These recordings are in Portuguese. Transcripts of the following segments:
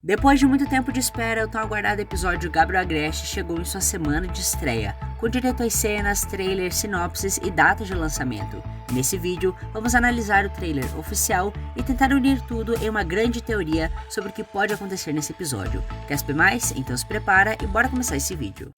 Depois de muito tempo de espera, o tão aguardado episódio Gabriel Agreste chegou em sua semana de estreia, com direito às cenas, trailers, sinopses e datas de lançamento. Nesse vídeo, vamos analisar o trailer oficial e tentar unir tudo em uma grande teoria sobre o que pode acontecer nesse episódio. Quer saber mais? Então se prepara e bora começar esse vídeo.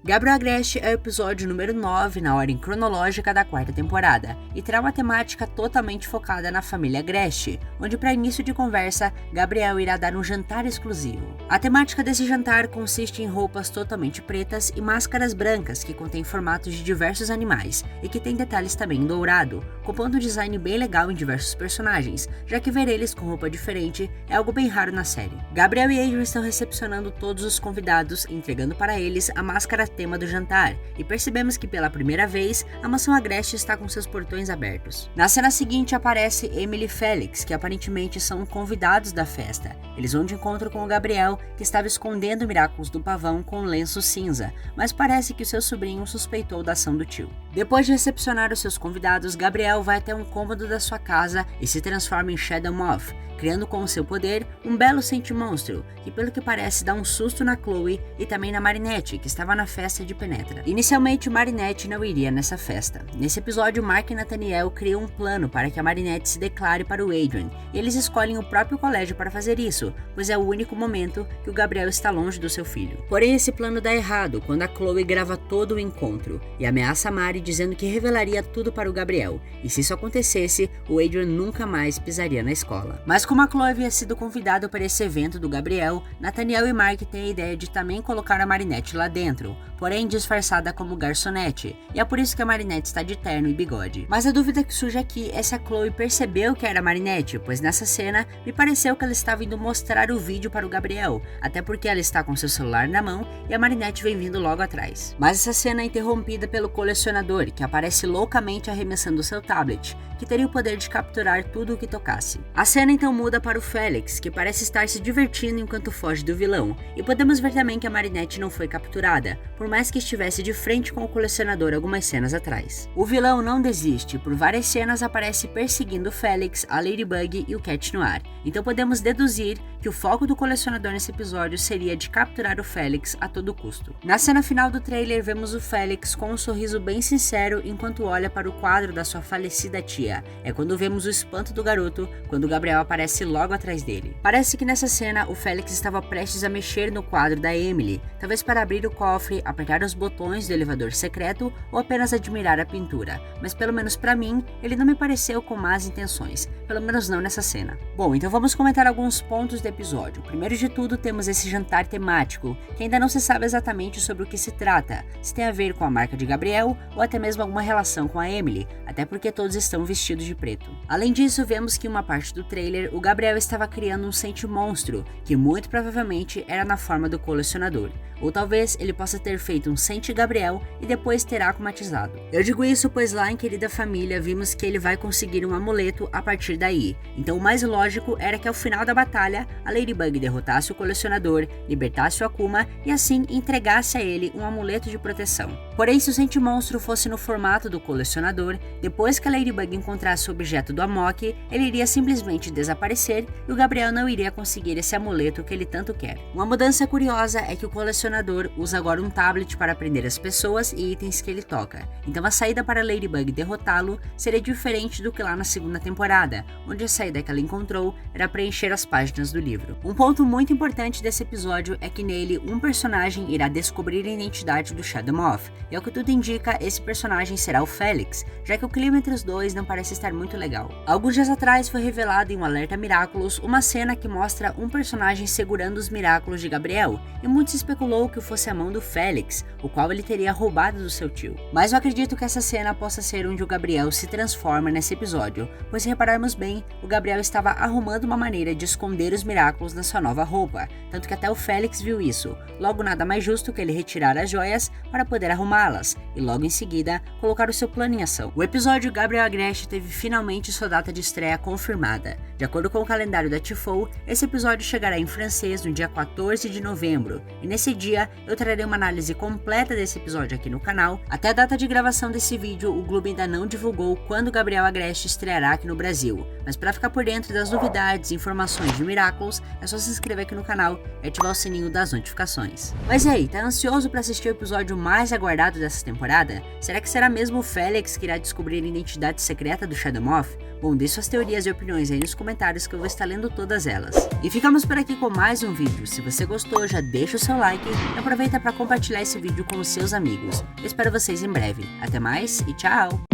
Gabriel Agreste é o episódio número 9 na ordem cronológica da quarta temporada e terá uma temática totalmente focada na família Agreste, onde para início de conversa, Gabriel irá dar um jantar exclusivo. A temática desse jantar consiste em roupas totalmente pretas e máscaras brancas que contêm formatos de diversos animais e que tem detalhes também em dourado, compondo um design bem legal em diversos personagens, já que ver eles com roupa diferente é algo bem raro na série. Gabriel e Adrian estão recepcionando todos os convidados, entregando para eles a máscara tema do jantar, e percebemos que pela primeira vez a mansão Agreste está com seus portões abertos. Na cena seguinte aparece Emily e Felix, que aparentemente são convidados da festa. Eles vão de encontro com o Gabriel, que estava escondendo Miraculous do pavão com um lenço cinza, mas parece que o seu sobrinho suspeitou da ação do tio. Depois de recepcionar os seus convidados, Gabriel vai até um cômodo da sua casa e se transforma em Shadow Moth, criando com o seu poder um belo sentimonstro, que pelo que parece dá um susto na Chloe e também na Marinette, que estava na festa de Penetra. Inicialmente, Marinette não iria nessa festa. Nesse episódio, Mark e Nathaniel criam um plano para que a Marinette se declare para o Adrian, e eles escolhem o próprio colégio para fazer isso, pois é o único momento que o Gabriel está longe do seu filho. Porém, esse plano dá errado quando a Chloe grava todo o encontro e ameaça Mari dizendo que revelaria tudo para o Gabriel, e se isso acontecesse, o Adrian nunca mais pisaria na escola. Mas como a Chloe havia sido convidada para esse evento do Gabriel, Nathaniel e Mark têm a ideia de também colocar a Marinette lá dentro, porém disfarçada como garçonete, e é por isso que a Marinette está de terno e bigode. Mas a dúvida que surge aqui é se a Chloe percebeu que era a Marinette, pois nessa cena me pareceu que ela estava indo mostrar o vídeo para o Gabriel, até porque ela está com seu celular na mão e a Marinette vem vindo logo atrás. Mas essa cena é interrompida pelo colecionador, que aparece loucamente arremessando seu tablet, que teria o poder de capturar tudo o que tocasse. A cena então muda para o Felix, que parece estar se divertindo enquanto foge do vilão, e podemos ver também que a Marinette não foi capturada, por mais que estivesse de frente com o colecionador algumas cenas atrás. O vilão não desiste, por várias cenas aparece perseguindo o Felix, a Ladybug e o Cat Noir, então podemos deduzir que o foco do colecionador nesse episódio seria de capturar o Felix a todo custo. Na cena final do trailer vemos o Felix com um sorriso bem sincero enquanto olha para o quadro da sua falecida tia. É quando vemos o espanto do garoto quando o Gabriel aparece logo atrás dele. Parece que nessa cena o Felix estava prestes a mexer no quadro da Emily, talvez para abrir o cofre, apertar os botões do elevador secreto ou apenas admirar a pintura, mas pelo menos para mim ele não me pareceu com más intenções, pelo menos não nessa cena. Bom, então vamos comentar alguns pontos do episódio. Primeiro de tudo temos esse jantar temático, que ainda não se sabe exatamente sobre o que se trata, se tem a ver com a marca de Gabriel ou até mesmo alguma relação com a Emily, até porque todos estão vestidos de preto. Além disso, vemos que em uma parte do trailer o Gabriel estava criando um sentimonstro, que muito provavelmente era na forma do colecionador. Ou talvez ele possa ter feito um Sente Gabriel e depois ter akumatizado. Eu digo isso pois lá em Querida Família vimos que ele vai conseguir um amuleto a partir daí. Então o mais lógico era que ao final da batalha, a Ladybug derrotasse o colecionador, libertasse o Akuma e assim entregasse a ele um amuleto de proteção. Porém, se o Sentimonstro fosse no formato do colecionador, depois que a Ladybug encontrasse o objeto do Amok, ele iria simplesmente desaparecer e o Gabriel não iria conseguir esse amuleto que ele tanto quer. Uma mudança curiosa é que o colecionador usa agora um tablet para prender as pessoas e itens que ele toca, então a saída para Ladybug derrotá-lo seria diferente do que lá na segunda temporada, onde a saída que ela encontrou era preencher as páginas do livro. Um ponto muito importante desse episódio é que nele um personagem irá descobrir a identidade do Shadow Moth, e ao que tudo indica, esse personagem será o Felix, já que o clima entre os dois não parece estar muito legal. Alguns dias atrás foi revelado em um Alerta Miraculous uma cena que mostra um personagem segurando os Miraculous de Gabriel, e muito se especulou que fosse a mão do Felix, o qual ele teria roubado do seu tio. Mas eu acredito que essa cena possa ser onde o Gabriel se transforma nesse episódio, pois se repararmos bem, o Gabriel estava arrumando uma maneira de esconder os Miraculous na sua nova roupa, tanto que até o Felix viu isso. Logo, nada mais justo que ele retirar as joias para poder arrumar malas e logo em seguida colocar o seu plano em ação. O episódio Gabriel Agreste teve finalmente sua data de estreia confirmada. De acordo com o calendário da Tifou, esse episódio chegará em francês no dia 14 de novembro, e nesse dia eu trarei uma análise completa desse episódio aqui no canal. Até a data de gravação desse vídeo, o Globo ainda não divulgou quando Gabriel Agreste estreará aqui no Brasil, mas para ficar por dentro das novidades e informações de Miraculous, é só se inscrever aqui no canal e ativar o sininho das notificações. Mas e aí, tá ansioso para assistir o episódio mais aguardado dessa temporada? Será que será mesmo o Félix que irá descobrir a identidade secreta do Shadow Moth? Bom, deixe suas teorias e opiniões aí nos comentários que eu vou estar lendo todas elas. E ficamos por aqui com mais um vídeo. Se você gostou, já deixa o seu like e aproveita para compartilhar esse vídeo com os seus amigos. Eu espero vocês em breve. Até mais e tchau!